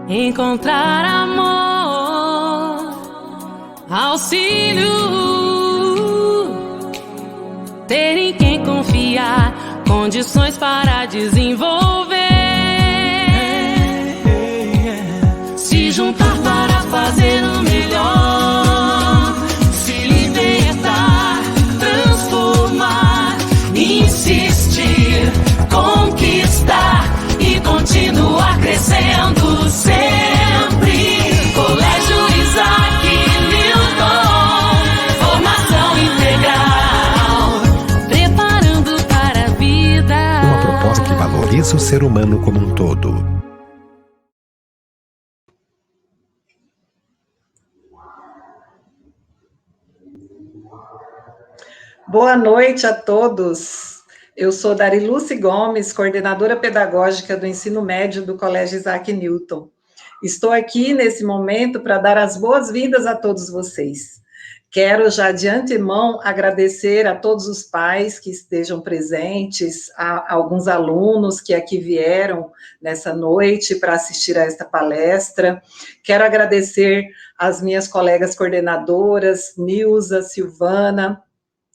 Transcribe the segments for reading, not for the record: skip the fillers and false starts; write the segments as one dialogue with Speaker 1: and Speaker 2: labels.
Speaker 1: encontrar amor, auxílio, ter em quem confiar, condições para desenvolver, se juntar para fazer o melhor, se libertar, transformar, insistir, conquistar e continuar crescendo sempre. Colégio Isaac Newton, formação integral, preparando para a vida.
Speaker 2: Uma proposta que valoriza o ser humano como um todo.
Speaker 3: Boa noite a todos. Eu sou Dariluce Gomes, coordenadora pedagógica do ensino médio do Colégio Isaac Newton. Estou aqui nesse momento para dar as boas-vindas a todos vocês. Quero já de antemão agradecer a todos os pais que estejam presentes, a alguns alunos que aqui vieram nessa noite para assistir a esta palestra. Quero agradecer às minhas colegas coordenadoras, Nilza, Silvana,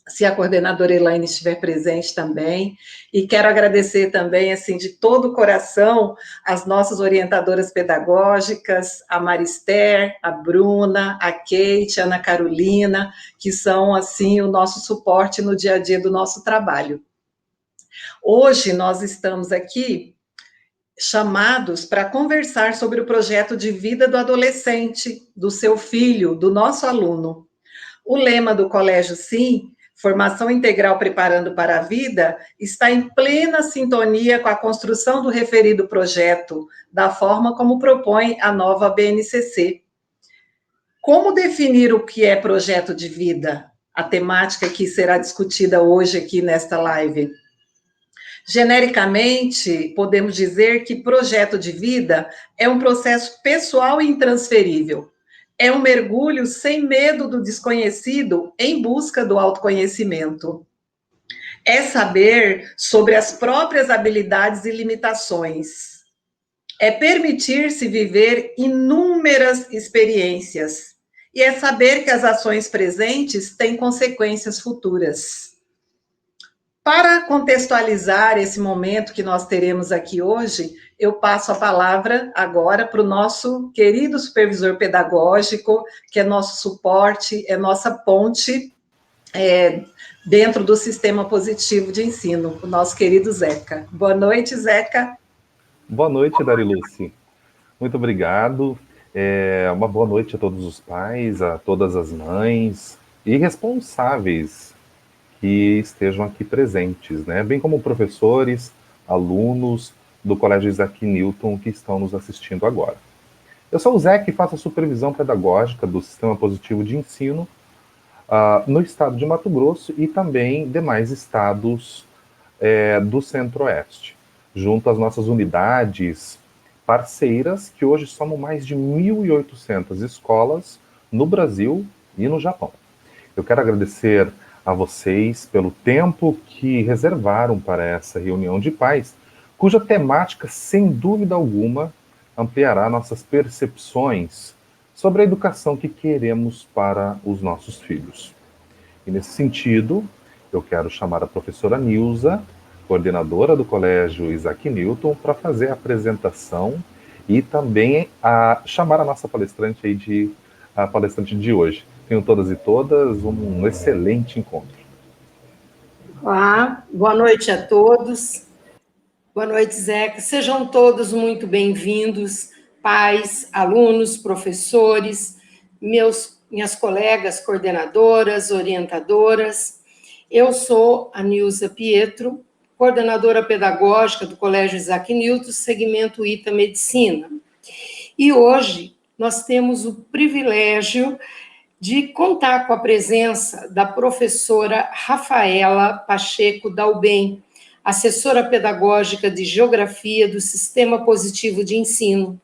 Speaker 3: se a coordenadora Elaine estiver presente também, e quero agradecer também, assim, de todo o coração, as nossas orientadoras pedagógicas, a Marister, a Bruna, a Kate, a Ana Carolina, que são, assim, o nosso suporte no dia a dia do nosso trabalho. Hoje nós estamos aqui chamados para conversar sobre o projeto de vida do adolescente, do seu filho, do nosso aluno. O lema do Colégio Sim, Formação Integral Preparando para a Vida, está em plena sintonia com a construção do referido projeto, da forma como propõe a nova BNCC. Como definir o que é projeto de vida? A temática que será discutida hoje aqui nesta live. Genericamente, podemos dizer que projeto de vida é um processo pessoal e intransferível. É um mergulho sem medo do desconhecido em busca do autoconhecimento. É saber sobre as próprias habilidades e limitações. É permitir-se viver inúmeras experiências. E é saber que as ações presentes têm consequências futuras. Para contextualizar esse momento que nós teremos aqui hoje, eu passo a palavra agora para o nosso querido supervisor pedagógico, que é nosso suporte, é nossa ponte dentro do sistema positivo de ensino, o nosso querido Zeca. Boa noite, Zeca.
Speaker 4: Boa noite, Dariluce. Muito obrigado. Uma boa noite a todos os pais, a todas as mães e responsáveis que estejam aqui presentes, né? Bem como professores, alunos do Colégio Isaac Newton que estão nos assistindo agora. Eu sou o Zeca e faço a supervisão pedagógica do Sistema Positivo de Ensino no estado de Mato Grosso e também demais estados do Centro-Oeste, junto às nossas unidades parceiras, que hoje somam mais de 1.800 escolas no Brasil e no Japão. Eu quero agradecer a vocês pelo tempo que reservaram para essa reunião de pais, cuja temática, sem dúvida alguma, ampliará nossas percepções sobre a educação que queremos para os nossos filhos. E nesse sentido, eu quero chamar a professora Nilza, coordenadora do Colégio Isaac Newton, para fazer a apresentação e também chamar a nossa palestrante a palestrante de hoje. Tenham todas e todas um excelente encontro.
Speaker 5: Olá, boa noite a todos. Boa noite, Zeca. Sejam todos muito bem-vindos, pais, alunos, professores, minhas colegas coordenadoras, orientadoras. Eu sou a Nilza Pietro, coordenadora pedagógica do Colégio Isaac Newton, segmento ITA Medicina. E hoje nós temos o privilégio de contar com a presença da professora Rafaela Pacheco Dalben, assessora pedagógica de Geografia do Sistema Positivo de Ensino.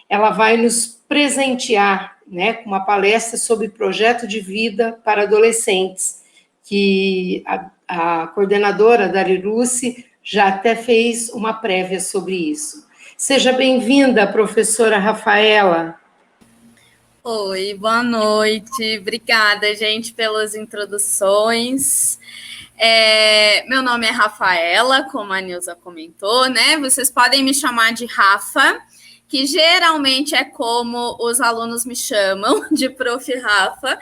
Speaker 5: Ela vai nos presentear, né, com uma palestra sobre projeto de vida para adolescentes, que a coordenadora Dariluce já até fez uma prévia sobre isso. Seja bem-vinda, professora Rafaela.
Speaker 6: Oi, boa noite. Obrigada, gente, pelas introduções. Meu nome é Rafaela, como a Nilza comentou, né? Vocês podem me chamar de Rafa, que geralmente é como os alunos me chamam, de Prof. Rafa.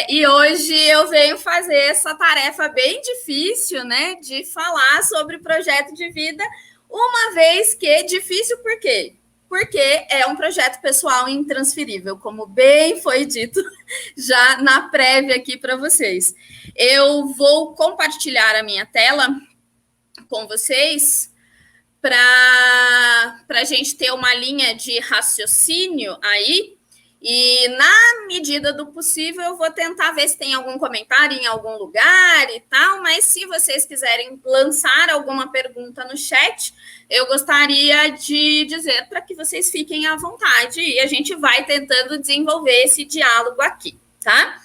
Speaker 6: E hoje eu venho fazer essa tarefa bem difícil, né? De falar sobre o projeto de vida, uma vez que difícil por quê? Porque é um projeto pessoal intransferível, como bem foi dito já na prévia aqui para vocês. Eu vou compartilhar a minha tela com vocês para a gente ter uma linha de raciocínio aí, e na medida do possível eu vou tentar ver se tem algum comentário em algum lugar e tal, mas se vocês quiserem lançar alguma pergunta no chat, eu gostaria de dizer para que vocês fiquem à vontade e a gente vai tentando desenvolver esse diálogo aqui, tá?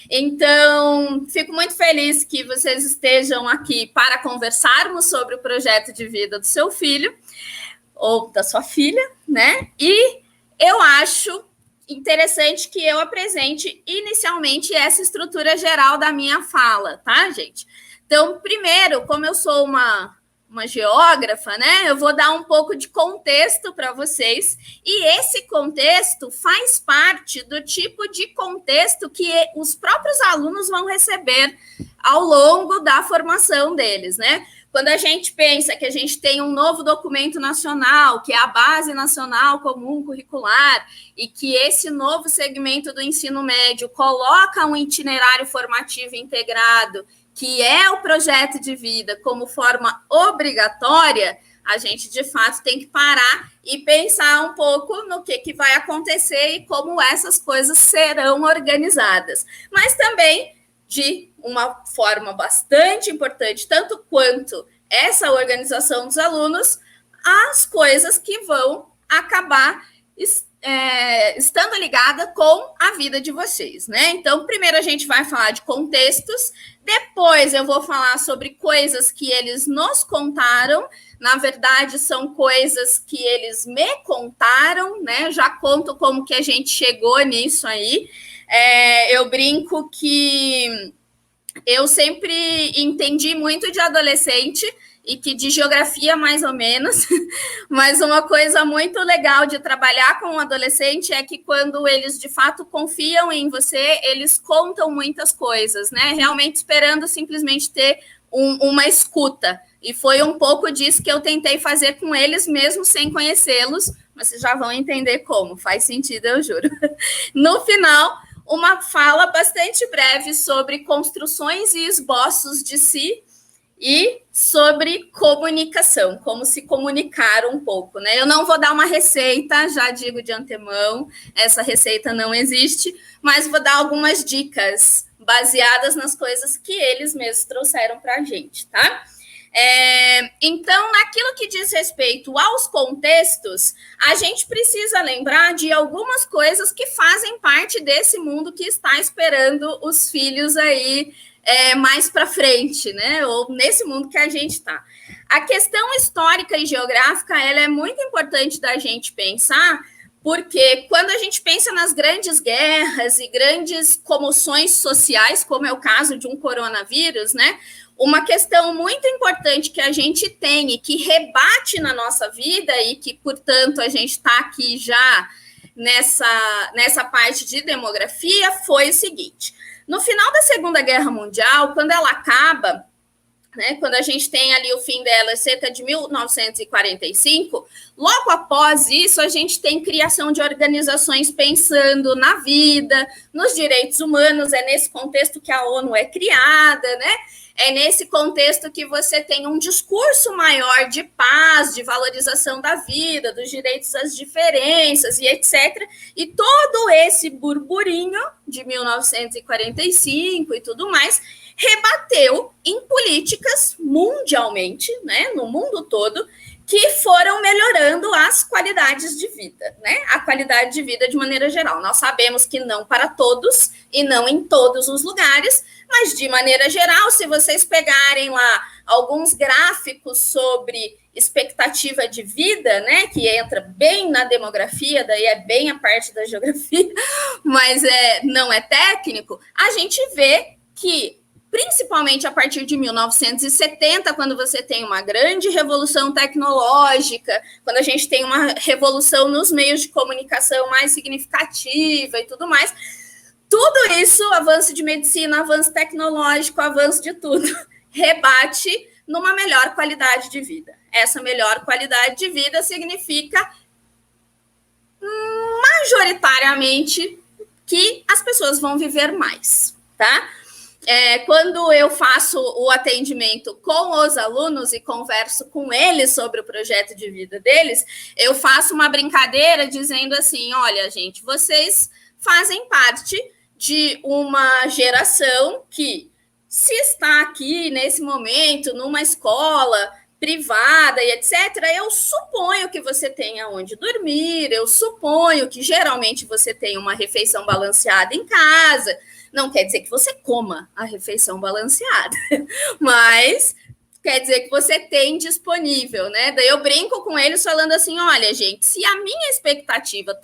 Speaker 6: Então, fico muito feliz que vocês estejam aqui para conversarmos sobre o projeto de vida do seu filho ou da sua filha, né? E eu acho interessante que eu apresente inicialmente essa estrutura geral da minha fala, tá, gente? Então, primeiro, como eu sou uma geógrafa, né? Eu vou dar um pouco de contexto para vocês, e esse contexto faz parte do tipo de contexto que os próprios alunos vão receber ao longo da formação deles, né? Quando a gente pensa que a gente tem um novo documento nacional, que é a Base Nacional Comum Curricular, e que esse novo segmento do ensino médio coloca um itinerário formativo integrado, que é o projeto de vida como forma obrigatória, a gente, de fato, tem que parar e pensar um pouco no que vai acontecer e como essas coisas serão organizadas. Mas também, de uma forma bastante importante, tanto quanto essa organização dos alunos, as coisas que vão acabar estando ligada com a vida de vocês, né? Então, primeiro a gente vai falar de contextos, depois eu vou falar sobre coisas que eles nos contaram, na verdade são coisas que eles me contaram, né? Já conto como que a gente chegou nisso aí. Eu brinco que eu sempre entendi muito de adolescente e que de geografia mais ou menos, mas uma coisa muito legal de trabalhar com um adolescente é que quando eles de fato confiam em você, eles contam muitas coisas, né? Realmente esperando simplesmente ter uma escuta. E foi um pouco disso que eu tentei fazer com eles, mesmo sem conhecê-los, mas vocês já vão entender como, faz sentido, eu juro. No final, uma fala bastante breve sobre construções e esboços de si, e sobre comunicação, como se comunicar um pouco, né? Eu não vou dar uma receita, já digo de antemão, essa receita não existe, mas vou dar algumas dicas baseadas nas coisas que eles mesmos trouxeram para a gente, tá? Então, naquilo que diz respeito aos contextos, a gente precisa lembrar de algumas coisas que fazem parte desse mundo que está esperando os filhos aí mais para frente, né? Ou nesse mundo que a gente está. A questão histórica e geográfica, ela é muito importante da gente pensar, porque quando a gente pensa nas grandes guerras e grandes comoções sociais, como é o caso de um coronavírus, né? Uma questão muito importante que a gente tem e que rebate na nossa vida e que, portanto, a gente está aqui já nessa parte de demografia foi o seguinte: no final da Segunda Guerra Mundial, quando ela acaba, né, quando a gente tem ali o fim dela, cerca de 1945, logo após isso, a gente tem criação de organizações pensando na vida, nos direitos humanos, é nesse contexto que a ONU é criada, né? É nesse contexto que você tem um discurso maior de paz, de valorização da vida, dos direitos às diferenças e etc. E todo esse burburinho de 1945 e tudo mais rebateu em políticas mundialmente, né, no mundo todo, que foram melhorando as qualidades de vida, né? A qualidade de vida de maneira geral. Nós sabemos que não para todos e não em todos os lugares, mas de maneira geral, se vocês pegarem lá alguns gráficos sobre expectativa de vida, né, que entra bem na demografia, daí é bem a parte da geografia, mas não é técnico, a gente vê que, principalmente a partir de 1970, quando você tem uma grande revolução tecnológica, quando a gente tem uma revolução nos meios de comunicação mais significativa e tudo mais, tudo isso, avanço de medicina, avanço tecnológico, avanço de tudo, rebate numa melhor qualidade de vida. Essa melhor qualidade de vida significa majoritariamente que as pessoas vão viver mais, tá? Quando eu faço o atendimento com os alunos e converso com eles sobre o projeto de vida deles, eu faço uma brincadeira dizendo assim, olha, gente, vocês fazem parte de uma geração que, se está aqui nesse momento numa escola privada e etc., eu suponho que você tenha onde dormir, eu suponho que geralmente você tem uma refeição balanceada em casa. Não quer dizer que você coma a refeição balanceada, mas quer dizer que você tem disponível, né? Daí eu brinco com eles falando assim, olha, gente, se a minha expectativa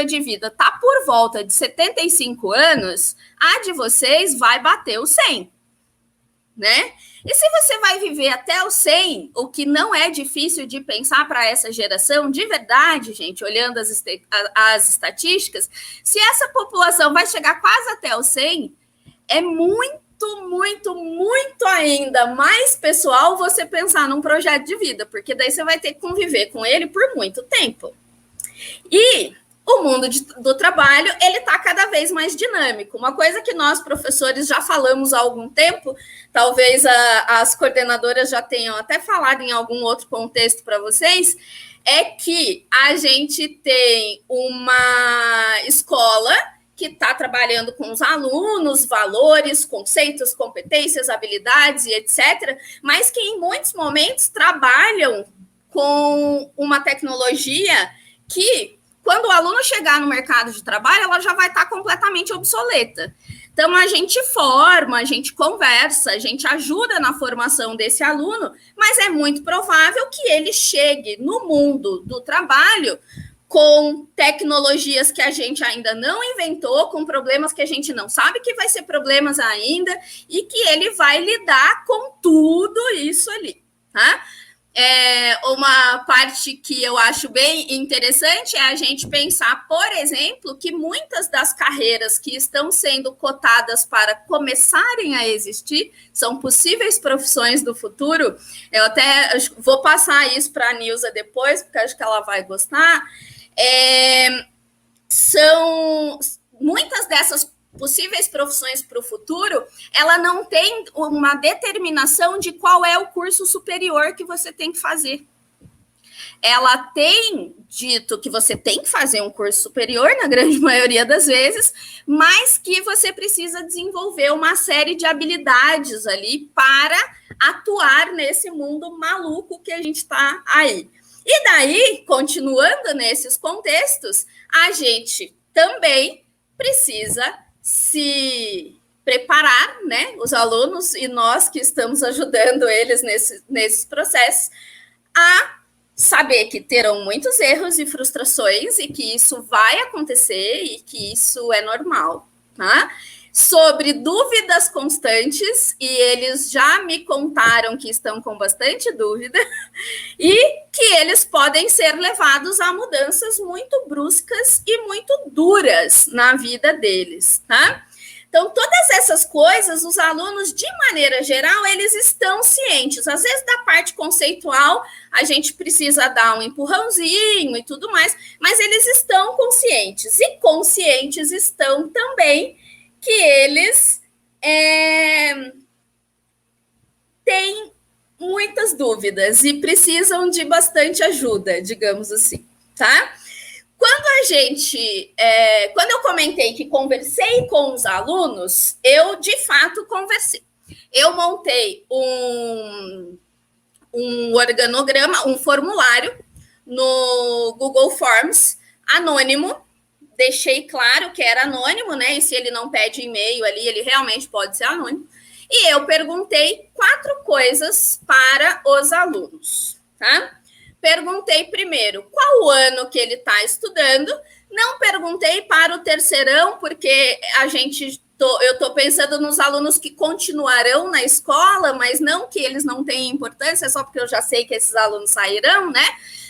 Speaker 6: de vida tá por volta de 75 anos, a de vocês vai bater o 100, né? E se você vai viver até o 100, o que não é difícil de pensar para essa geração, de verdade, gente, olhando as estatísticas, se essa população vai chegar quase até o 100, é muito, muito, muito ainda mais pessoal você pensar num projeto de vida, porque daí você vai ter que conviver com ele por muito tempo. E o mundo do trabalho, ele está cada vez mais dinâmico. Uma coisa que nós, professores, já falamos há algum tempo, talvez as coordenadoras já tenham até falado em algum outro contexto para vocês, é que a gente tem uma escola que está trabalhando com os alunos, valores, conceitos, competências, habilidades e etc., mas que em muitos momentos trabalham com uma tecnologia que, quando o aluno chegar no mercado de trabalho, ela já vai estar completamente obsoleta. Então, a gente forma, a gente conversa, a gente ajuda na formação desse aluno, mas é muito provável que ele chegue no mundo do trabalho com tecnologias que a gente ainda não inventou, com problemas que a gente não sabe que vai ser problemas ainda, e que ele vai lidar com tudo isso ali, tá? Uma parte que eu acho bem interessante é a gente pensar, por exemplo, que muitas das carreiras que estão sendo cotadas para começarem a existir são possíveis profissões do futuro. Eu até vou passar isso para a Nilza depois, porque acho que ela vai gostar. São muitas dessas possíveis profissões para o futuro, ela não tem uma determinação de qual é o curso superior que você tem que fazer. Ela tem dito que você tem que fazer um curso superior, na grande maioria das vezes, mas que você precisa desenvolver uma série de habilidades ali para atuar nesse mundo maluco que a gente está aí. E daí, continuando nesses contextos, a gente também precisa se preparar, né, os alunos e nós que estamos ajudando eles nesses processos, a saber que terão muitos erros e frustrações e que isso vai acontecer e que isso é normal, tá? Sobre dúvidas constantes, e eles já me contaram que estão com bastante dúvida, e que eles podem ser levados a mudanças muito bruscas e muito duras na vida deles, tá? Então, todas essas coisas, os alunos, de maneira geral, eles estão cientes. Às vezes, da parte conceitual, a gente precisa dar um empurrãozinho e tudo mais, mas eles estão conscientes. E conscientes estão também que eles têm muitas dúvidas e precisam de bastante ajuda, digamos assim, tá? Quando eu comentei que conversei com os alunos, eu, de fato, conversei. Eu montei um organograma, um formulário no Google Forms, anônimo, deixei claro que era anônimo, né? E se ele não pede e-mail ali, ele realmente pode ser anônimo. E eu perguntei 4 coisas para os alunos, tá? Perguntei primeiro qual o ano que ele está estudando. Não perguntei para o terceirão, porque eu estou pensando nos alunos que continuarão na escola, mas não que eles não tenham importância, só porque eu já sei que esses alunos sairão, né?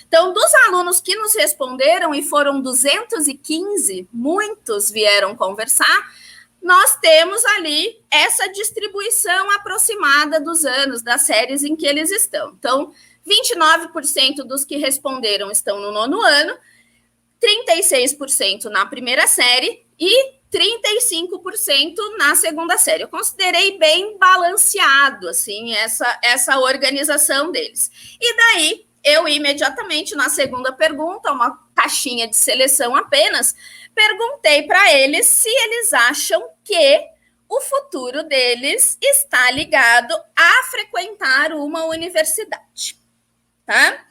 Speaker 6: Então, dos alunos que nos responderam, e foram 215, muitos vieram conversar, nós temos ali essa distribuição aproximada dos anos, das séries em que eles estão. Então, 29% dos que responderam estão no 9º ano, 36% na primeira série e 35% na segunda série. Eu considerei bem balanceado, assim, essa organização deles. E daí, eu imediatamente, na segunda pergunta, uma caixinha de seleção apenas, perguntei para eles se eles acham que o futuro deles está ligado a frequentar uma universidade, tá?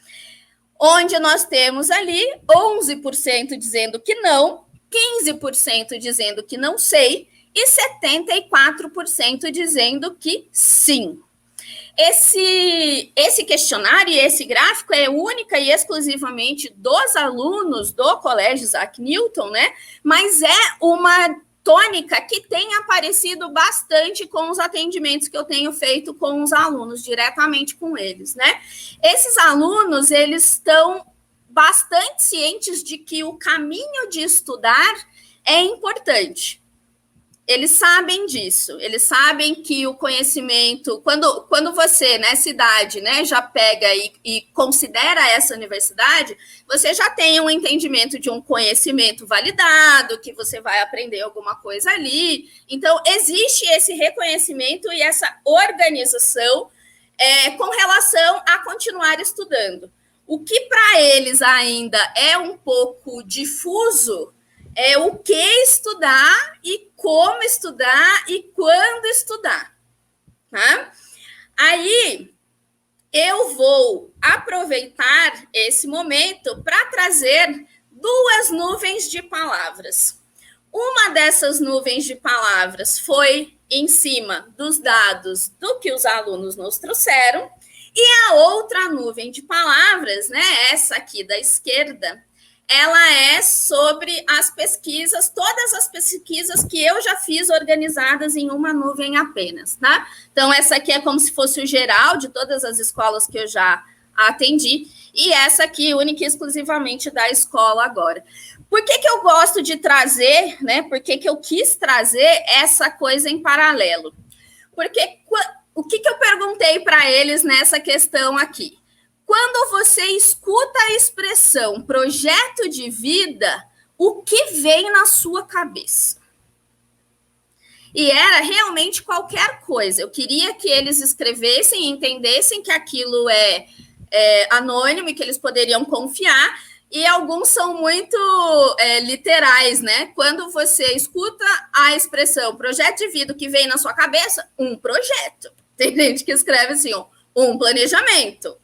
Speaker 6: Onde nós temos ali 11% dizendo que não, 15% dizendo que não sei e 74% dizendo que sim. Esse questionário e esse gráfico é única e exclusivamente dos alunos do Colégio Isaac Newton, né? Mas é uma tônica que tem aparecido bastante com os atendimentos que eu tenho feito com os alunos, diretamente com eles, né? Esses alunos, eles estão bastante cientes de que o caminho de estudar é importante. Eles sabem disso, eles sabem que o conhecimento, quando você, nessa idade, né, já pega e considera essa universidade, você já tem um entendimento de um conhecimento validado, que você vai aprender alguma coisa ali. Então, existe esse reconhecimento e essa organização com relação a continuar estudando. O que para eles ainda é um pouco difuso é o que estudar e como estudar e quando estudar, tá? Aí, eu vou aproveitar esse momento para trazer 2 nuvens de palavras. Uma dessas nuvens de palavras foi em cima dos dados do que os alunos nos trouxeram, e a outra nuvem de palavras, né, essa aqui da esquerda, ela é sobre as pesquisas, todas as pesquisas que eu já fiz organizadas em uma nuvem apenas, tá? Então, essa aqui é como se fosse o geral de todas as escolas que eu já atendi, e essa aqui, única e exclusivamente da escola agora. Por que eu gosto de trazer, né? Por que eu quis trazer essa coisa em paralelo? Porque o que eu perguntei para eles nessa questão aqui? Quando você escuta a expressão projeto de vida, o que vem na sua cabeça? E era realmente qualquer coisa. Eu queria que eles escrevessem e entendessem que aquilo é anônimo e que eles poderiam confiar. E alguns são muito literais, né? Quando você escuta a expressão projeto de vida, o que vem na sua cabeça? Um projeto. Tem gente que escreve assim, um planejamento.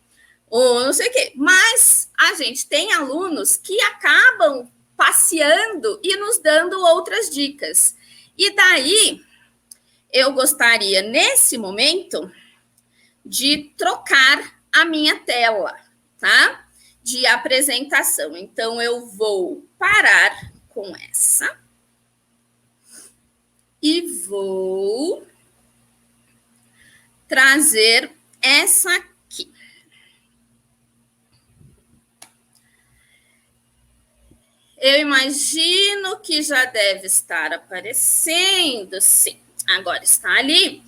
Speaker 6: Ou não sei o quê. Mas a gente tem alunos que acabam passeando e nos dando outras dicas. E daí, eu gostaria, nesse momento, de trocar a minha tela, tá? De apresentação. Então, eu vou parar com essa e vou trazer essa aqui. Eu imagino que já deve estar aparecendo, sim, agora está ali.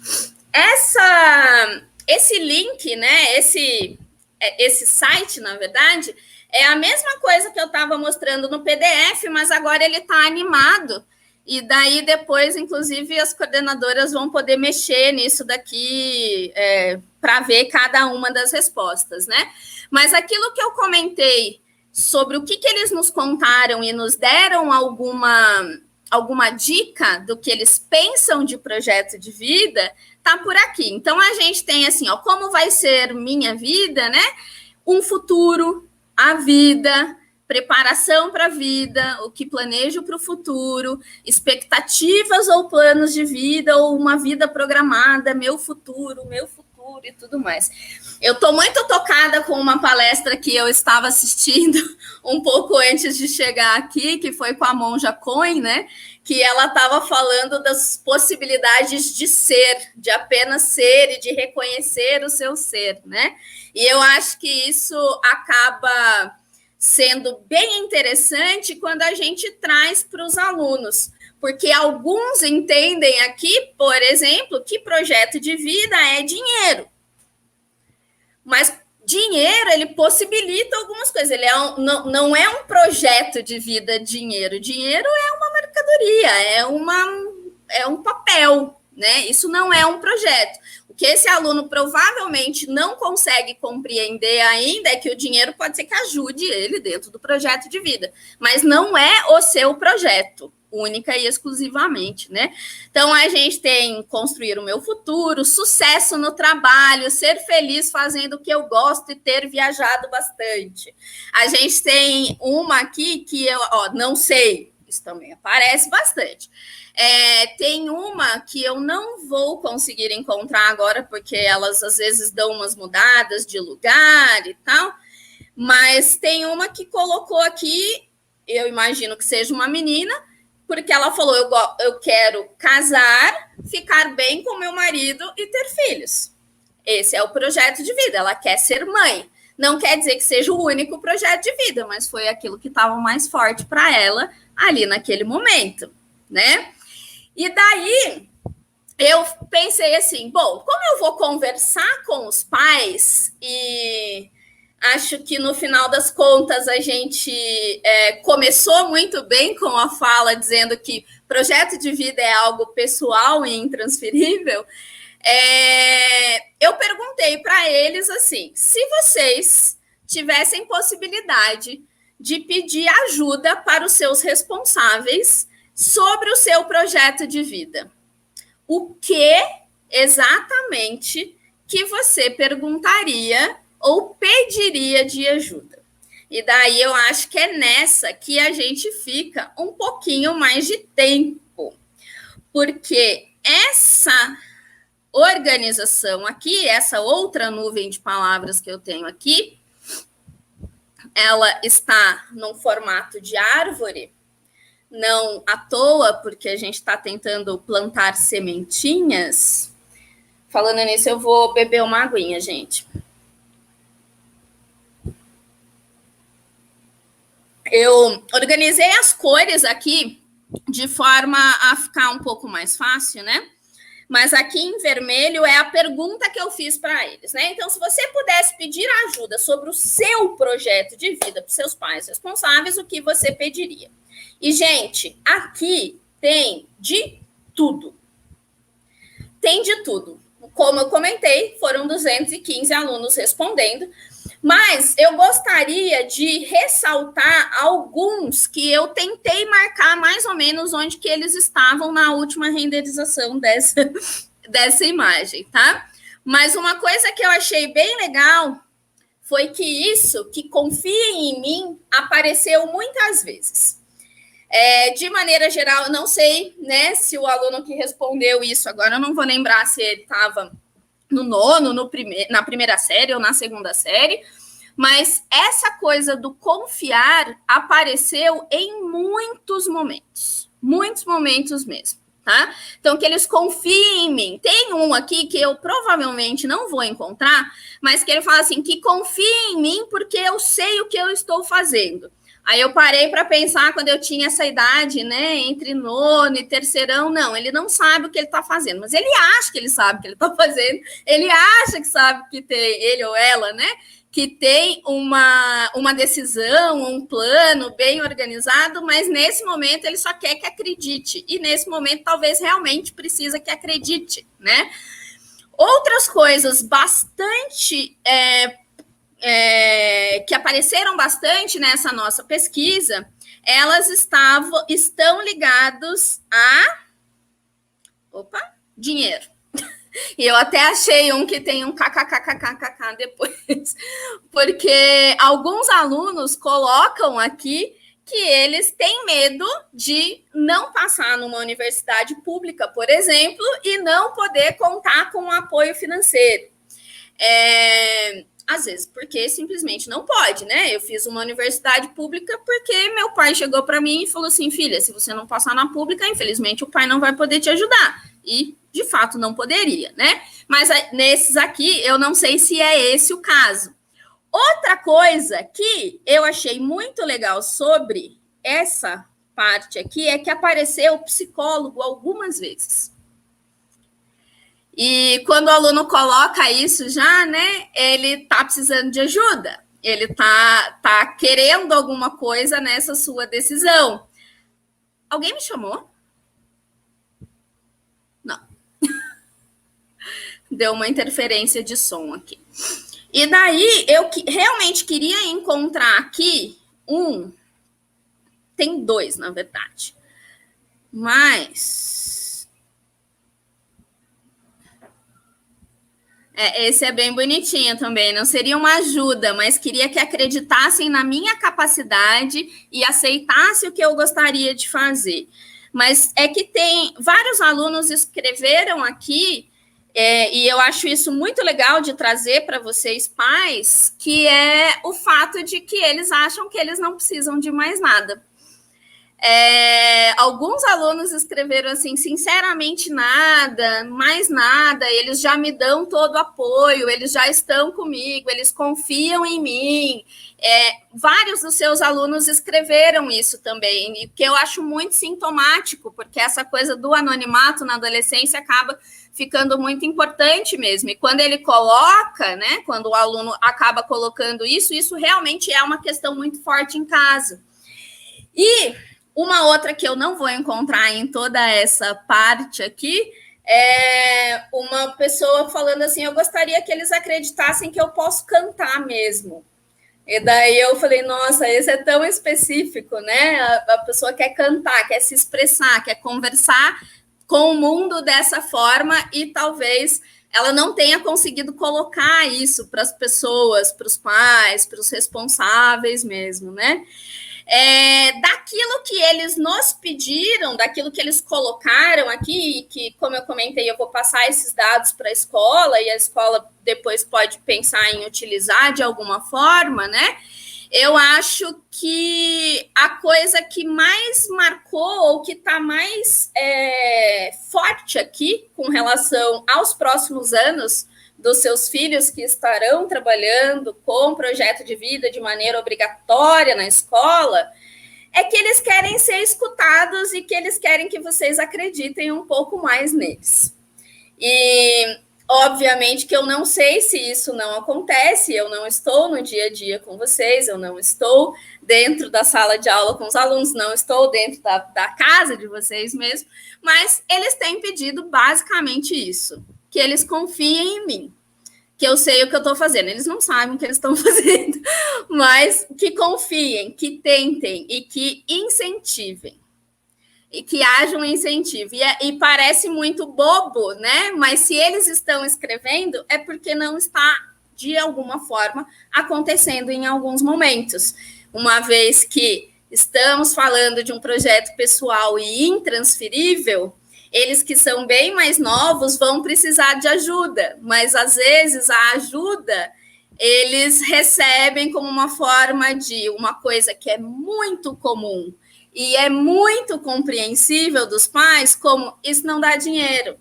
Speaker 6: Esse link, né, esse site, na verdade, é a mesma coisa que eu estava mostrando no PDF, mas agora ele está animado. E daí depois, inclusive, as coordenadoras vão poder mexer nisso daqui para ver cada uma das respostas, né? Mas aquilo que eu comentei sobre o que eles nos contaram e nos deram alguma dica do que eles pensam de projeto de vida, tá por aqui. Então, a gente tem assim, como vai ser minha vida, né? Um futuro, a vida, preparação para a vida, o que planejo para o futuro, expectativas ou planos de vida, ou uma vida programada, meu futuro e tudo mais. Eu estou muito tocada com uma palestra que eu estava assistindo um pouco antes de chegar aqui, que foi com a Monja Coen, né? Que ela estava falando das possibilidades de ser, de apenas ser e de reconhecer o seu ser, né? E eu acho que isso acaba sendo bem interessante quando a gente traz para os alunos, porque alguns entendem aqui, por exemplo, que projeto de vida é dinheiro. Mas dinheiro, ele possibilita algumas coisas. Ele não é um projeto de vida dinheiro. Dinheiro é uma mercadoria, é um papel, né? Isso não é um projeto. O que esse aluno provavelmente não consegue compreender ainda é que o dinheiro pode ser que ajude ele dentro do projeto de vida, mas não é o seu projeto, única e exclusivamente, né? Então, a gente tem construir o meu futuro, sucesso no trabalho, ser feliz fazendo o que eu gosto e ter viajado bastante. A gente tem uma aqui que eu não sei, isso também aparece bastante. Tem uma que eu não vou conseguir encontrar agora, porque elas às vezes dão umas mudadas de lugar e tal, mas tem uma que colocou aqui, eu imagino que seja uma menina, porque ela falou, eu quero casar, ficar bem com meu marido e ter filhos. Esse é o projeto de vida, ela quer ser mãe. Não quer dizer que seja o único projeto de vida, mas foi aquilo que estava mais forte para ela ali naquele momento, né? E daí, eu pensei assim, bom, como eu vou conversar com os pais e acho que no final das contas a gente começou muito bem com a fala dizendo que projeto de vida é algo pessoal e intransferível, eu perguntei para eles assim, se vocês tivessem possibilidade de pedir ajuda para os seus responsáveis sobre o seu projeto de vida, o que exatamente que você perguntaria ou pediria de ajuda? E daí eu acho que é nessa que a gente fica um pouquinho mais de tempo, porque essa organização aqui, essa outra nuvem de palavras que eu tenho aqui, ela está num formato de árvore, não à toa, porque a gente está tentando plantar sementinhas. Falando nisso, eu vou beber uma aguinha, gente. Eu organizei as cores aqui de forma a ficar um pouco mais fácil, né? Mas aqui em vermelho é a pergunta que eu fiz para eles, né? Então, se você pudesse pedir ajuda sobre o seu projeto de vida para os seus pais responsáveis, o que você pediria? E, gente, aqui tem de tudo. Tem de tudo. Como eu comentei, foram 215 alunos respondendo, mas eu gostaria de ressaltar alguns que eu tentei marcar mais ou menos onde que eles estavam na última renderização dessa imagem, tá? Mas uma coisa que eu achei bem legal foi que isso, que confiem em mim, apareceu muitas vezes. De maneira geral, eu não sei, né, se o aluno que respondeu isso, agora eu não vou lembrar se ele estava no nono, na primeira série ou na segunda série, mas essa coisa do confiar apareceu em muitos momentos mesmo, tá? Então, que eles confiem em mim. Tem um aqui que eu provavelmente não vou encontrar, mas que ele fala assim, que confie em mim porque eu sei o que eu estou fazendo. Aí eu parei para pensar quando eu tinha essa idade, né, entre nono e terceirão, não, ele não sabe o que ele está fazendo, mas ele acha que ele sabe o que ele está fazendo, ele acha que sabe que tem, ele ou ela, né, que tem uma decisão, um plano bem organizado, mas nesse momento ele só quer que acredite, e nesse momento talvez realmente precisa que acredite, né. Outras coisas bastante que apareceram bastante nessa nossa pesquisa, elas estão ligados a dinheiro. E eu até achei um que tem um kkkkkk depois, porque alguns alunos colocam aqui que eles têm medo de não passar numa universidade pública, por exemplo, e não poder contar com um apoio financeiro. Às vezes porque simplesmente não pode, né? Eu fiz uma universidade pública porque meu pai chegou para mim e falou assim, filha, se você não passar na pública, infelizmente o pai não vai poder te ajudar. E, de fato, não poderia, né? Mas nesses aqui, eu não sei se é esse o caso. Outra coisa que eu achei muito legal sobre essa parte aqui é que apareceu o psicólogo algumas vezes. E quando o aluno coloca isso já, né, ele está precisando de ajuda, ele tá querendo alguma coisa nessa sua decisão. Alguém me chamou? Não. Deu uma interferência de som aqui. E daí, eu realmente queria encontrar aqui tem dois, na verdade. Mas... esse é bem bonitinho também, não seria uma ajuda, mas queria que acreditassem na minha capacidade e aceitassem o que eu gostaria de fazer. Mas é que tem vários alunos escreveram aqui, e eu acho isso muito legal de trazer para vocês, pais, que é o fato de que eles acham que eles não precisam de mais nada. Alguns alunos escreveram assim, sinceramente nada, mais nada, eles já me dão todo o apoio, eles já estão comigo, eles confiam em mim. Vários dos seus alunos escreveram isso também, e que eu acho muito sintomático, porque essa coisa do anonimato na adolescência acaba ficando muito importante mesmo. E quando ele coloca, né, quando o aluno acaba colocando isso realmente é uma questão muito forte em casa. E uma outra que eu não vou encontrar em toda essa parte aqui é uma pessoa falando assim, eu gostaria que eles acreditassem que eu posso cantar mesmo. E daí eu falei, nossa, esse é tão específico, né? A pessoa quer cantar, quer se expressar, quer conversar com o mundo dessa forma e talvez ela não tenha conseguido colocar isso para as pessoas, para os pais, para os responsáveis mesmo, né? Daquilo que eles nos pediram, daquilo que eles colocaram aqui, que, como eu comentei, eu vou passar esses dados para a escola e a escola depois pode pensar em utilizar de alguma forma, né? Eu acho que a coisa que mais marcou ou que está mais forte aqui com relação aos próximos anos dos seus filhos que estarão trabalhando com projeto de vida de maneira obrigatória na escola, é que eles querem ser escutados e que eles querem que vocês acreditem um pouco mais neles. E, obviamente, que eu não sei se isso não acontece, eu não estou no dia a dia com vocês, eu não estou dentro da sala de aula com os alunos, não estou dentro da casa de vocês mesmo, mas eles têm pedido basicamente isso, que eles confiem em mim, que eu sei o que eu estou fazendo. Eles não sabem o que eles estão fazendo, mas que confiem, que tentem e que incentivem. E que haja um incentivo. E parece muito bobo, né? Mas se eles estão escrevendo, é porque não está, de alguma forma, acontecendo em alguns momentos. Uma vez que estamos falando de um projeto pessoal e intransferível, eles que são bem mais novos vão precisar de ajuda, mas às vezes a ajuda eles recebem como uma forma de uma coisa que é muito comum e é muito compreensível dos pais, como isso não dá dinheiro,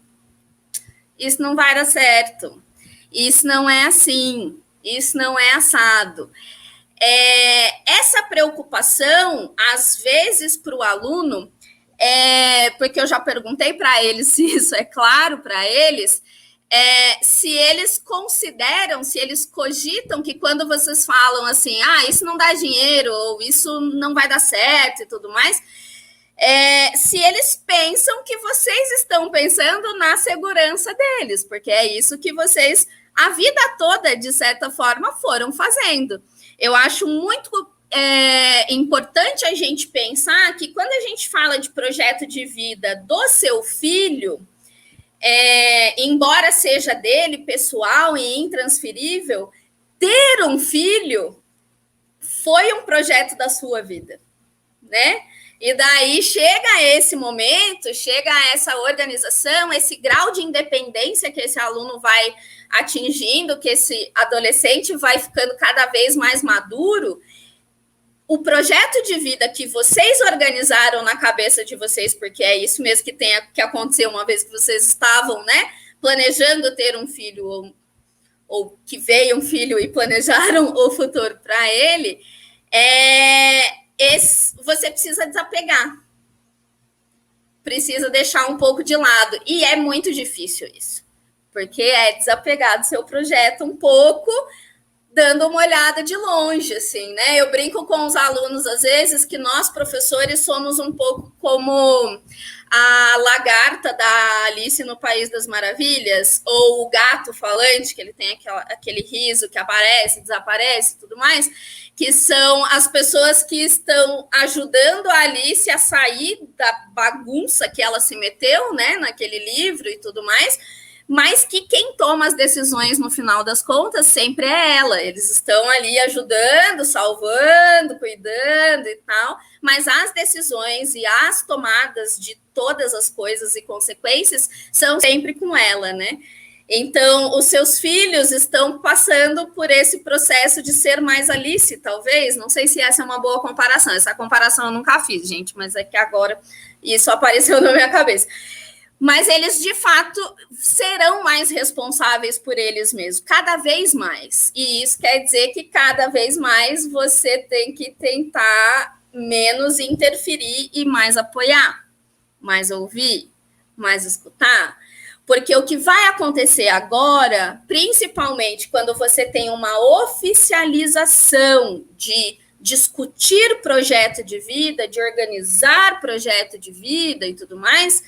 Speaker 6: isso não vai dar certo, isso não é assim, isso não é assado. Essa preocupação, às vezes, para o aluno, porque eu já perguntei para eles se isso é claro para eles, se eles consideram, se eles cogitam que quando vocês falam assim, isso não dá dinheiro, ou isso não vai dar certo e tudo mais, se eles pensam que vocês estão pensando na segurança deles, porque é isso que vocês, a vida toda, de certa forma, foram fazendo. Eu acho muito importante a gente pensar que quando a gente fala de projeto de vida do seu filho, embora seja dele, pessoal e intransferível, ter um filho foi um projeto da sua vida, né? E daí chega esse momento, chega essa organização, esse grau de independência que esse aluno vai atingindo, que esse adolescente vai ficando cada vez mais maduro. O projeto de vida que vocês organizaram na cabeça de vocês, porque é isso mesmo que aconteceu uma vez que vocês estavam, né, planejando ter um filho, ou que veio um filho e planejaram o futuro para ele, você precisa desapegar. Precisa deixar um pouco de lado. E é muito difícil isso, porque é desapegar do seu projeto um pouco, dando uma olhada de longe, assim, né? Eu brinco com os alunos, às vezes, que nós, professores, somos um pouco como a lagarta da Alice no País das Maravilhas, ou o gato falante, que ele tem aquele riso que aparece, desaparece e tudo mais, que são as pessoas que estão ajudando a Alice a sair da bagunça que ela se meteu, né, naquele livro e tudo mais, mas que quem toma as decisões no final das contas sempre é ela. Eles estão ali ajudando, salvando, cuidando e tal, mas as decisões e as tomadas de todas as coisas e consequências são sempre com ela, né? Então, os seus filhos estão passando por esse processo de ser mais Alice, talvez. Não sei se essa é uma boa comparação. Essa comparação eu nunca fiz, gente, mas é que agora isso apareceu na minha cabeça. Mas eles, de fato, serão mais responsáveis por eles mesmos, cada vez mais. E isso quer dizer que cada vez mais você tem que tentar menos interferir e mais apoiar, mais ouvir, mais escutar. Porque o que vai acontecer agora, principalmente quando você tem uma oficialização de discutir projeto de vida, de organizar projeto de vida e tudo mais,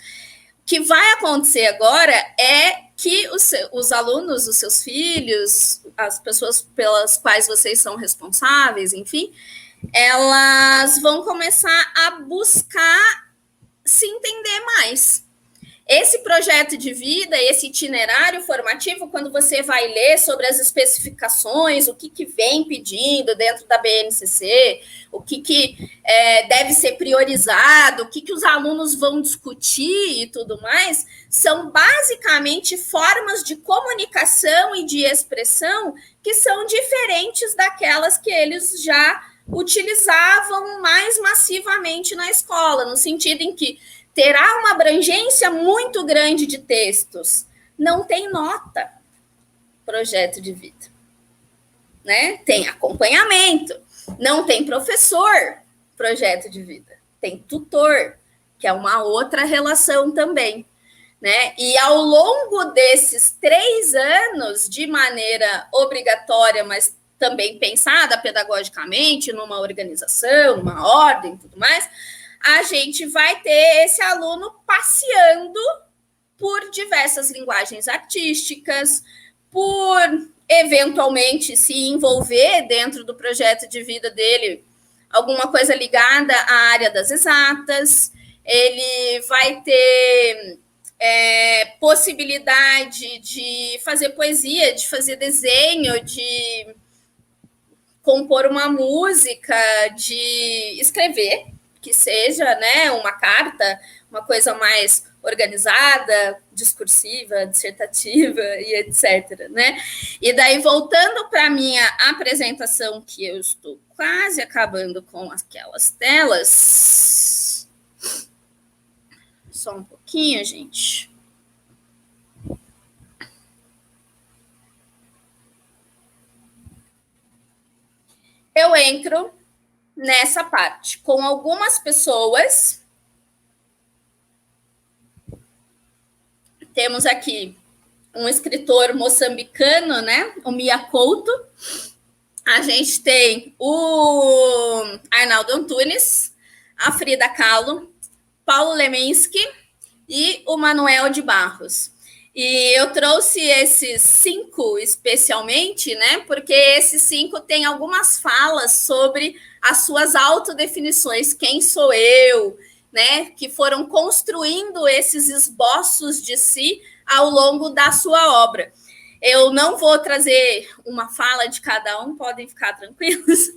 Speaker 6: o que vai acontecer agora é que os alunos, os seus filhos, as pessoas pelas quais vocês são responsáveis, enfim, elas vão começar a buscar se entender mais. Esse projeto de vida, esse itinerário formativo, quando você vai ler sobre as especificações, o que vem pedindo dentro da BNCC, o que deve ser priorizado, o que os alunos vão discutir e tudo mais, são basicamente formas de comunicação e de expressão que são diferentes daquelas que eles já utilizavam mais massivamente na escola, no sentido em que terá uma abrangência muito grande de textos. Não tem nota, projeto de vida, né? Tem acompanhamento. Não tem professor, projeto de vida. Tem tutor, que é uma outra relação também, né? E ao longo desses 3 anos, de maneira obrigatória, mas também pensada pedagogicamente, numa organização, numa ordem e tudo mais, a gente vai ter esse aluno passeando por diversas linguagens artísticas, por eventualmente se envolver dentro do projeto de vida dele, alguma coisa ligada à área das exatas, ele vai ter possibilidade de fazer poesia, de fazer desenho, de compor uma música, de escrever, que seja, né, uma carta, uma coisa mais organizada, discursiva, dissertativa e etc, né? E daí, voltando para a minha apresentação, que eu estou quase acabando com aquelas telas. Só um pouquinho, gente. Eu entro nessa parte, com algumas pessoas. Temos aqui um escritor moçambicano, né? O Mia Couto. A gente tem o Arnaldo Antunes, a Frida Kahlo, Paulo Leminski e o Manuel de Barros. E eu trouxe esses 5 especialmente, né? Porque esses 5 têm algumas falas sobre as suas autodefinições, quem sou eu, né? Que foram construindo esses esboços de si ao longo da sua obra. Eu não vou trazer uma fala de cada um, podem ficar tranquilos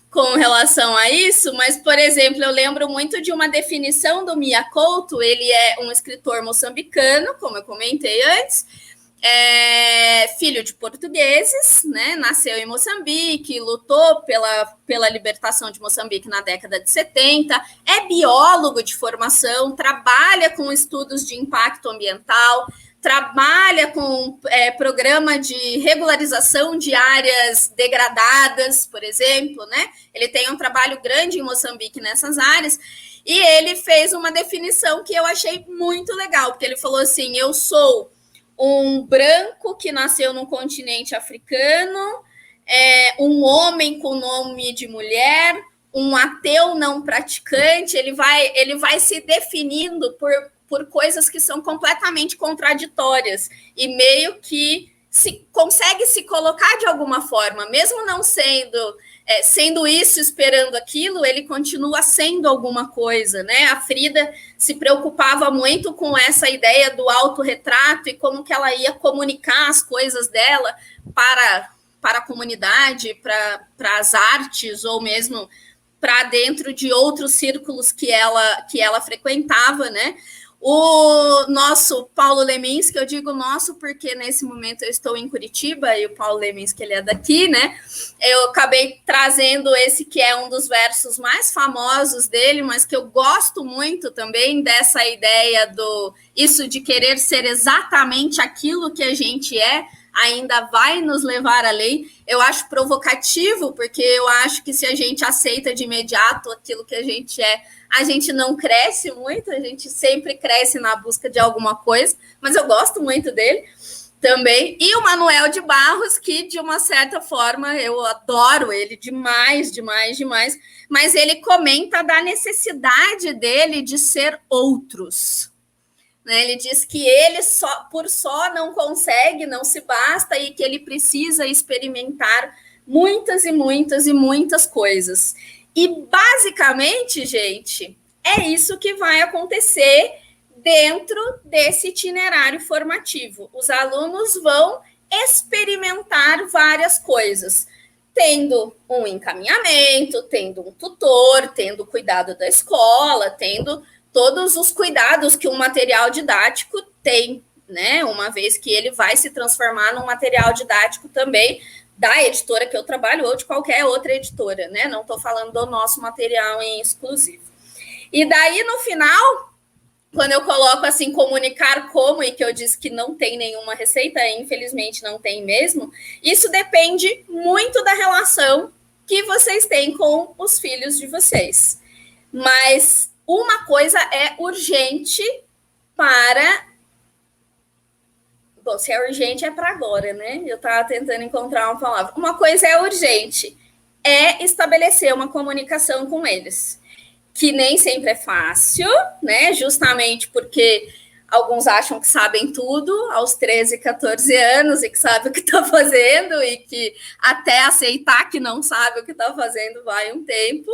Speaker 6: com relação a isso, mas, por exemplo, eu lembro muito de uma definição do Mia Couto. Ele é um escritor moçambicano, como eu comentei antes, filho de portugueses, né? Nasceu em Moçambique, lutou pela libertação de Moçambique na década de 70, é biólogo de formação, trabalha com estudos de impacto ambiental, trabalha com programa de regularização de áreas degradadas, por exemplo, né? Ele tem um trabalho grande em Moçambique nessas áreas, e ele fez uma definição que eu achei muito legal, porque ele falou assim: eu sou um branco que nasceu no continente africano, um homem com nome de mulher, um ateu não praticante. Ele vai se definindo por coisas que são completamente contraditórias e meio que consegue se colocar de alguma forma, mesmo não sendo isso, esperando aquilo, ele continua sendo alguma coisa, né? A Frida se preocupava muito com essa ideia do autorretrato e como que ela ia comunicar as coisas dela para a comunidade, para as artes, ou mesmo para dentro de outros círculos que ela frequentava, né? O nosso Paulo Leminski, eu digo nosso porque nesse momento eu estou em Curitiba e o Paulo Leminski, ele é daqui, né? Eu acabei trazendo esse que é um dos versos mais famosos dele, mas que eu gosto muito também dessa ideia isso de querer ser exatamente aquilo que a gente ainda vai nos levar além. Eu acho provocativo, porque eu acho que se a gente aceita de imediato aquilo que a gente não cresce muito, a gente sempre cresce na busca de alguma coisa, mas eu gosto muito dele também. E o Manuel de Barros, que de uma certa forma eu adoro ele demais, demais, demais, mas ele comenta da necessidade dele de ser outros. Ele diz que ele por só não consegue, não se basta, e que ele precisa experimentar muitas e muitas e muitas coisas. E, basicamente, gente, é isso que vai acontecer dentro desse itinerário formativo. Os alunos vão experimentar várias coisas, tendo um encaminhamento, tendo um tutor, tendo cuidado da escola, tendo todos os cuidados que um material didático tem, né? Uma vez que ele vai se transformar num material didático também da editora que eu trabalho ou de qualquer outra editora, né? Não estou falando do nosso material em exclusivo. E daí, no final, quando eu coloco assim, comunicar como, e que eu disse que não tem nenhuma receita, infelizmente não tem mesmo, isso depende muito da relação que vocês têm com os filhos de vocês. Mas uma coisa é urgente para... Bom, se é urgente é para agora, né? Eu estava tentando encontrar uma palavra. Uma coisa é urgente, é estabelecer uma comunicação com eles, que nem sempre é fácil, né? Justamente porque alguns acham que sabem tudo aos 13, 14 anos e que sabem o que está fazendo, e que até aceitar que não sabe o que está fazendo vai um tempo,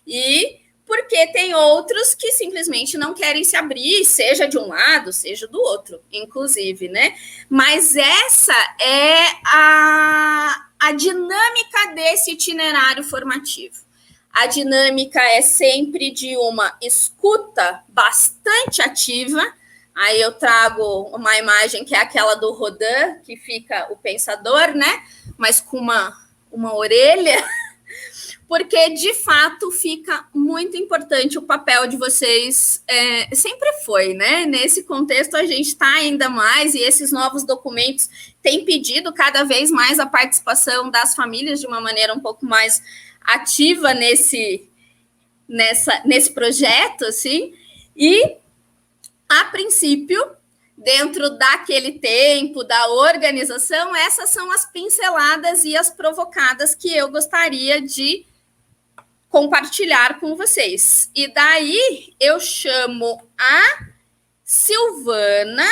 Speaker 6: e porque tem outros que simplesmente não querem se abrir, seja de um lado, seja do outro, inclusive, né? Mas essa é a dinâmica desse itinerário formativo. A dinâmica é sempre de uma escuta bastante ativa. Aí eu trago uma imagem que é aquela do Rodin, que fica o pensador, né? Mas com uma orelha... Porque, de fato, fica muito importante o papel de vocês, sempre foi, né? Nesse contexto, a gente está ainda mais, e esses novos documentos têm pedido cada vez mais a participação das famílias de uma maneira um pouco mais ativa nesse projeto, assim, e, a princípio, dentro daquele tempo, da organização, essas são as pinceladas e as provocadas que eu gostaria de compartilhar com vocês. E daí eu chamo a Silvana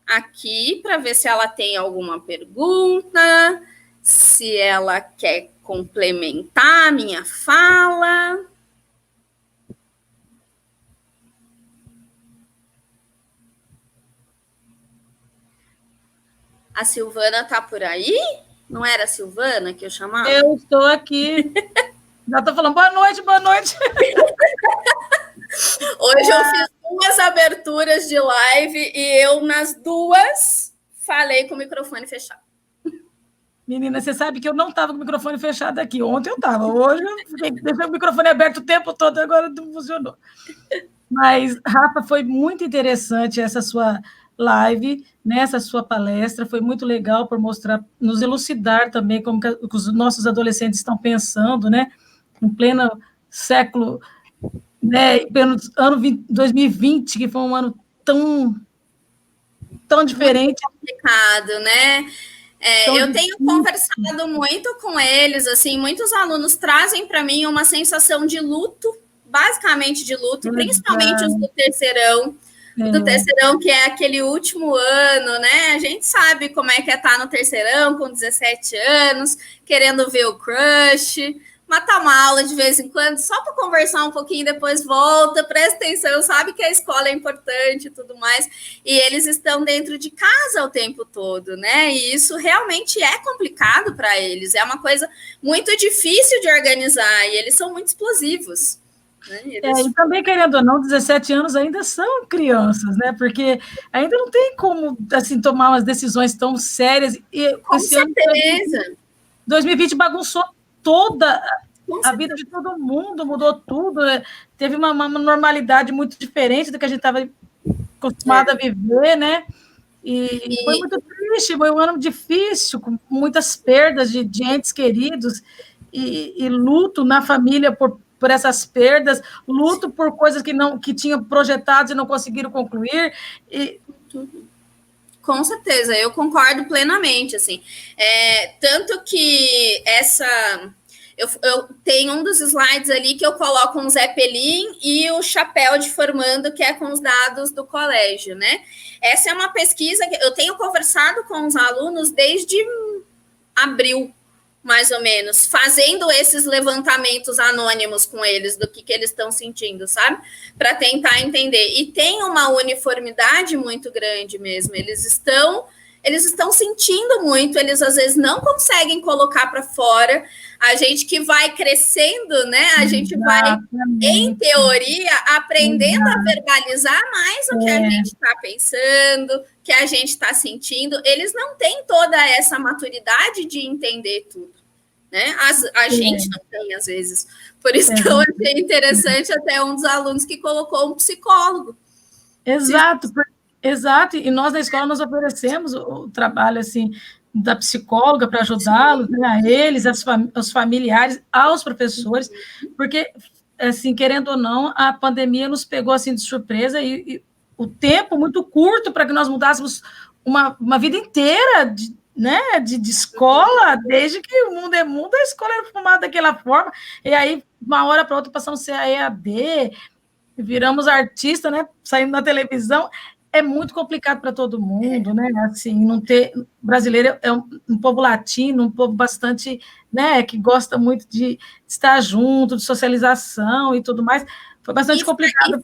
Speaker 6: aqui para ver se ela tem alguma pergunta, se ela quer complementar a minha fala. A Silvana tá por aí? Não era a Silvana que eu chamava?
Speaker 7: Eu estou aqui. Já estou falando boa noite, boa noite.
Speaker 6: Hoje eu fiz 2 aberturas de live e eu, nas 2, falei com o microfone fechado.
Speaker 7: Menina, você sabe que eu não estava com o microfone fechado aqui. Ontem eu estava, hoje eu deixei o microfone aberto o tempo todo, agora não funcionou. Mas, Rafa, foi muito interessante essa sua live, né, essa sua palestra, foi muito legal por mostrar, nos elucidar também como que os nossos adolescentes estão pensando, né, em pleno século, né, pleno ano 2020, que foi um ano tão diferente.
Speaker 6: Muito complicado, né? Eu tenho conversado muito com eles, assim, muitos alunos trazem para mim uma sensação de luto, basicamente de luto, principalmente os do terceirão. Do terceirão, que é aquele último ano, né? A gente sabe como é que é estar no terceirão com 17 anos, querendo ver o crush, matar uma aula de vez em quando, só para conversar um pouquinho, depois volta, presta atenção, sabe que a escola é importante e tudo mais, e eles estão dentro de casa o tempo todo, né? E isso realmente é complicado para eles, é uma coisa muito difícil de organizar, e eles são muito explosivos.
Speaker 7: E também, querendo ou não, 17 anos ainda são crianças, né? Porque ainda não tem como assim, tomar umas decisões tão sérias. E
Speaker 6: com certeza.
Speaker 7: 2020 bagunçou toda a vida de todo mundo, mudou tudo. Teve uma normalidade muito diferente do que a gente estava acostumado a viver, né? E foi muito triste, foi um ano difícil, com muitas perdas de entes queridos e luto na família por essas perdas, luto por coisas que tinham projetados e não conseguiram concluir.
Speaker 6: Com certeza, eu concordo plenamente, assim. Tanto que eu tenho um dos slides ali que eu coloco um Zeppelin e o chapéu de formando, que é com os dados do colégio, né? Essa é uma pesquisa que eu tenho conversado com os alunos desde abril, mais ou menos, fazendo esses levantamentos anônimos com eles, do que eles estão sentindo, sabe? Para tentar entender. E tem uma uniformidade muito grande mesmo. Eles estão sentindo muito, eles às vezes não conseguem colocar para fora. A gente que vai crescendo, né? A gente vai, em teoria, aprendendo a verbalizar mais o que a gente está pensando, que a gente está sentindo. Eles não têm toda essa maturidade de entender tudo, né? A gente não tem, às vezes. Por isso que eu achei interessante até um dos alunos que colocou um psicólogo.
Speaker 7: Exato, e nós na escola nós oferecemos o trabalho assim da psicóloga para ajudá-los, né, a eles, aos familiares, aos professores, porque, assim, querendo ou não, a pandemia nos pegou assim de surpresa e o tempo muito curto para que nós mudássemos uma vida inteira de escola, desde que o mundo é mundo, a escola era formada daquela forma, e aí, uma hora para outra, passamos a ser a EAD, viramos artista, né, saímos na televisão. É muito complicado para todo mundo, né? Assim, não ter brasileiro é um povo latino, um povo bastante, né, que gosta muito de estar junto, de socialização e tudo mais. Foi bastante complicado.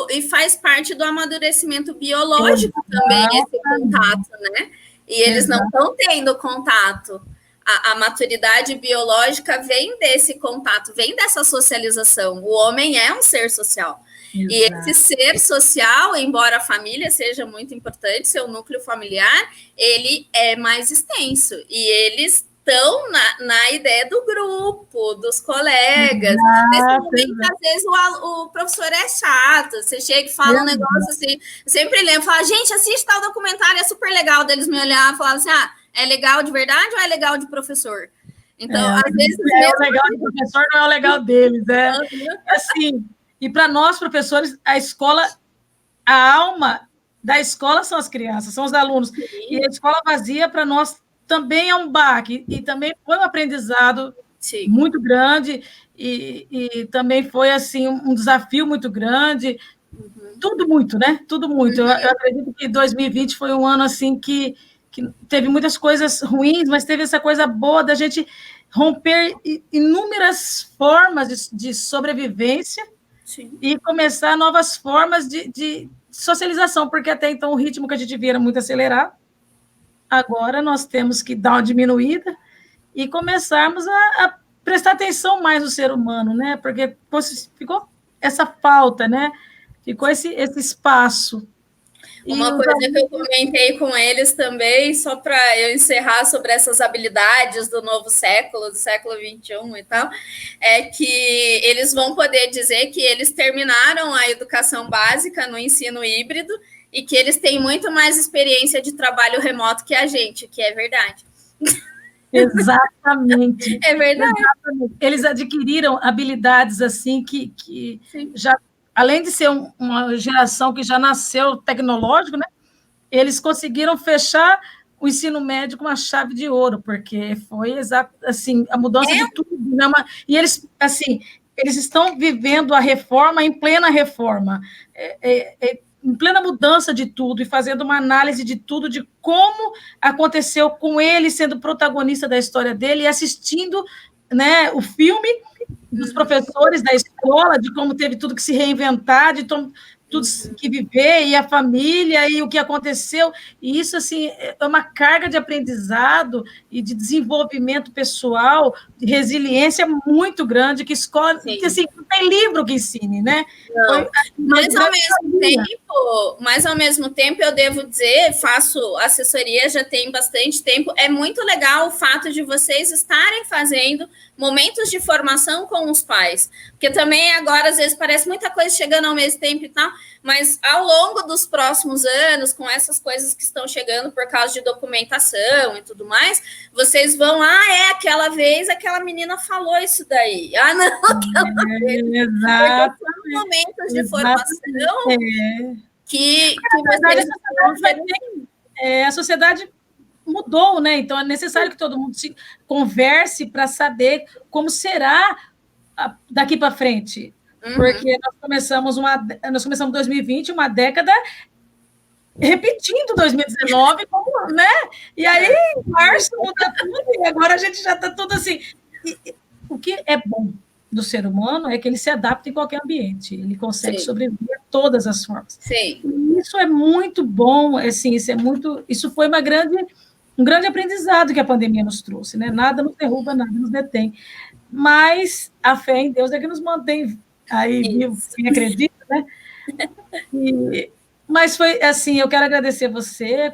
Speaker 6: E faz parte do amadurecimento biológico também esse contato, né? E eles não estão tendo contato. A maturidade biológica vem desse contato, vem dessa socialização. O homem é um ser social. Exato. E esse ser social, embora a família seja muito importante, seu núcleo familiar, ele é mais extenso. E eles estão na ideia do grupo, dos colegas. Nesse momento, às vezes, o professor é chato. Você chega e fala um negócio assim. Eu sempre lembro, falo, gente, assiste tal documentário, é super legal. Deles me olhar e falar assim, é legal de verdade ou é legal de professor? Então, às vezes...
Speaker 7: o legal de professor não é o legal deles. Assim... E para nós, professores, a escola, a alma da escola são as crianças, são os alunos. Sim. E a escola vazia, para nós, também é um baque. E também foi um aprendizado muito grande. E também foi, assim, um desafio muito grande. Tudo muito, né? Tudo muito. Eu acredito que 2020 foi um ano, assim, que teve muitas coisas ruins, mas teve essa coisa boa da gente romper inúmeras formas de sobrevivência. Sim. E começar novas formas de socialização, porque até então o ritmo que a gente via era muito acelerado, agora nós temos que dar uma diminuída e começarmos a prestar atenção mais no ser humano, né? Porque ficou essa falta, né? Ficou esse espaço.
Speaker 6: Uma coisa que eu comentei com eles também, só para eu encerrar sobre essas habilidades do novo século, do século XXI e tal, é que eles vão poder dizer que eles terminaram a educação básica no ensino híbrido e que eles têm muito mais experiência de trabalho remoto que a gente, que é verdade.
Speaker 7: Exatamente.
Speaker 6: É verdade.
Speaker 7: Exatamente. Eles adquiriram habilidades assim que já, além de ser uma geração que já nasceu tecnológico, né? Eles conseguiram fechar o ensino médio com uma chave de ouro, porque foi assim, a mudança de tudo, né? E eles assim, eles estão vivendo a reforma em plena reforma. Em plena mudança de tudo e fazendo uma análise de tudo, de como aconteceu com ele sendo protagonista da história dele e assistindo, né, o filme dos professores da escola, de como teve tudo que se reinventar, de tudo que viver, e a família, e o que aconteceu, e isso, assim, é uma carga de aprendizado e de desenvolvimento pessoal, de resiliência muito grande, que escola, que, assim, não tem livro que ensine, né?
Speaker 6: Mas ao mesmo tempo, eu devo dizer, faço assessoria já tem bastante tempo, é muito legal o fato de vocês estarem fazendo momentos de formação com os pais, porque também agora, às vezes, parece muita coisa chegando ao mesmo tempo e tal, mas ao longo dos próximos anos, com essas coisas que estão chegando por causa de documentação e tudo mais, vocês vão, aquela vez aquela menina falou isso daí, não, aquela vez.
Speaker 7: Exato.
Speaker 6: São momentos de formação que
Speaker 7: a sociedade mudou, né? Então é necessário que todo mundo se converse para saber como será daqui para frente. Porque nós começamos 2020, uma década repetindo 2019, né? E aí, em março, muda tudo, e agora a gente já está tudo assim. O que é bom do ser humano é que ele se adapta em qualquer ambiente, ele consegue sobreviver de todas as formas.
Speaker 6: Sim.
Speaker 7: E isso é muito bom, assim, isso foi um grande aprendizado que a pandemia nos trouxe, né? Nada nos derruba, nada nos detém. Mas a fé em Deus é que nos mantém aí vivo, quem acredita, né? Mas foi assim, eu quero agradecer você, eu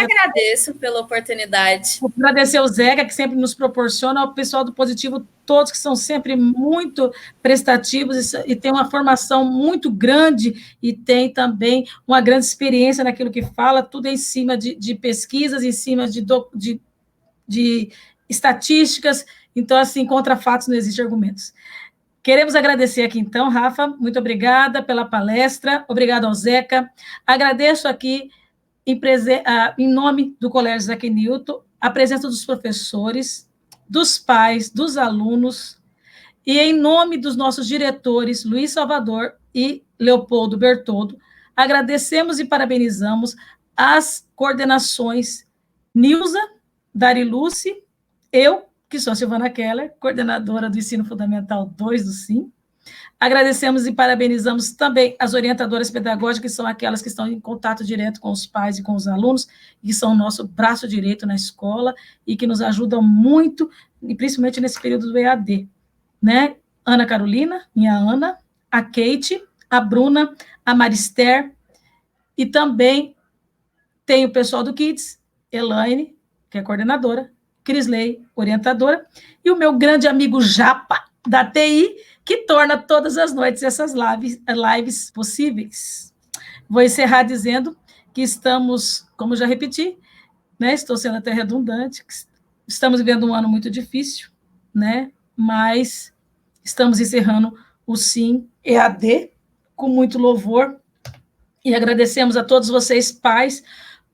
Speaker 6: agradeço pela oportunidade.
Speaker 7: Agradecer ao Zeca, que sempre nos proporciona, ao pessoal do Positivo, todos que são sempre muito prestativos e tem uma formação muito grande e tem também uma grande experiência naquilo que fala, tudo em cima de pesquisas, em cima de estatísticas. Então, assim, contra fatos não existem argumentos. Queremos agradecer aqui, então, Rafa, muito obrigada pela palestra, obrigado ao Zeca. Agradeço aqui, em nome do Colégio Isaac Newton, a presença dos professores, dos pais, dos alunos, e em nome dos nossos diretores, Luiz Salvador e Leopoldo Bertoldo, agradecemos e parabenizamos as coordenações Nilza, Dariluce, eu, que sou a Silvana Keller, coordenadora do Ensino Fundamental 2 do SIM. Agradecemos e parabenizamos também as orientadoras pedagógicas, que são aquelas que estão em contato direto com os pais e com os alunos, que são o nosso braço direito na escola e que nos ajudam muito, e principalmente nesse período do EAD. Né? Ana Carolina, minha Ana, a Kate, a Bruna, a Marister, e também tem o pessoal do Kids, Elaine, que é coordenadora, Crisley, orientadora, e o meu grande amigo Japa, da TI, que torna todas as noites essas lives possíveis. Vou encerrar dizendo que estamos, como já repeti, né, estou sendo até redundante, estamos vivendo um ano muito difícil, né, mas estamos encerrando o SIM EAD com muito louvor, e agradecemos a todos vocês, pais,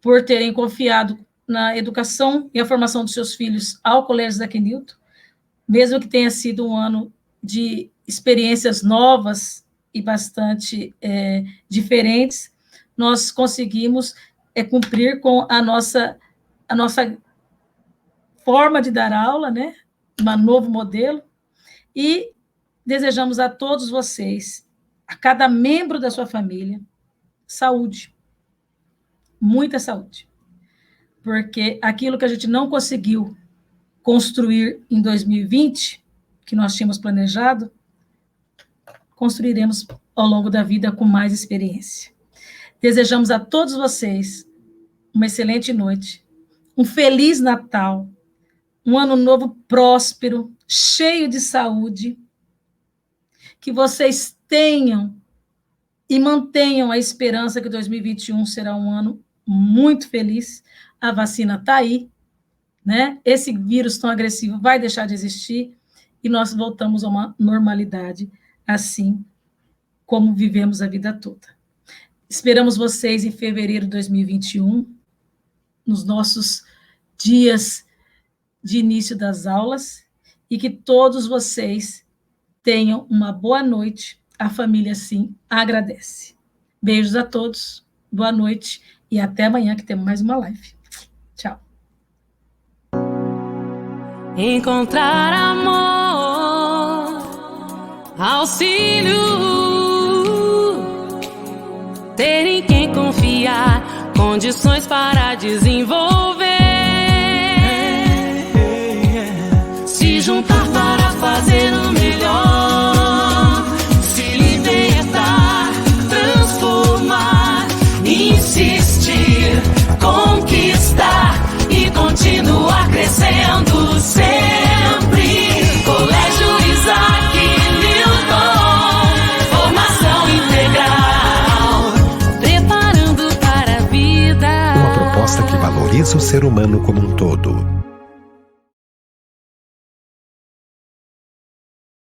Speaker 7: por terem confiado na educação e a formação dos seus filhos ao Colégio Isaac Newton, mesmo que tenha sido um ano de experiências novas e bastante diferentes, nós conseguimos cumprir com a nossa forma de dar aula, né? Um novo modelo, e desejamos a todos vocês, a cada membro da sua família, saúde, muita saúde, porque aquilo que a gente não conseguiu construir em 2020, que nós tínhamos planejado, construiremos ao longo da vida com mais experiência. Desejamos a todos vocês uma excelente noite, um feliz Natal, um ano novo próspero, cheio de saúde, que vocês tenham e mantenham a esperança que 2021 será um ano muito feliz. A vacina está aí, né? Esse vírus tão agressivo vai deixar de existir e nós voltamos a uma normalidade, assim como vivemos a vida toda. Esperamos vocês em fevereiro de 2021, nos nossos dias de início das aulas, e que todos vocês tenham uma boa noite. A família, sim, agradece. Beijos a todos, boa noite, e até amanhã que temos mais uma live. Tchau.
Speaker 1: Encontrar amor, auxílio, ter em quem confiar, condições para desenvolver, se juntar para fazer o melhor, se libertar, transformar, insistir, conquistar e continuar crescendo sempre. Colégio Isaac Newton, formação integral, preparando para a vida.
Speaker 2: Uma proposta que valoriza o ser humano como um todo.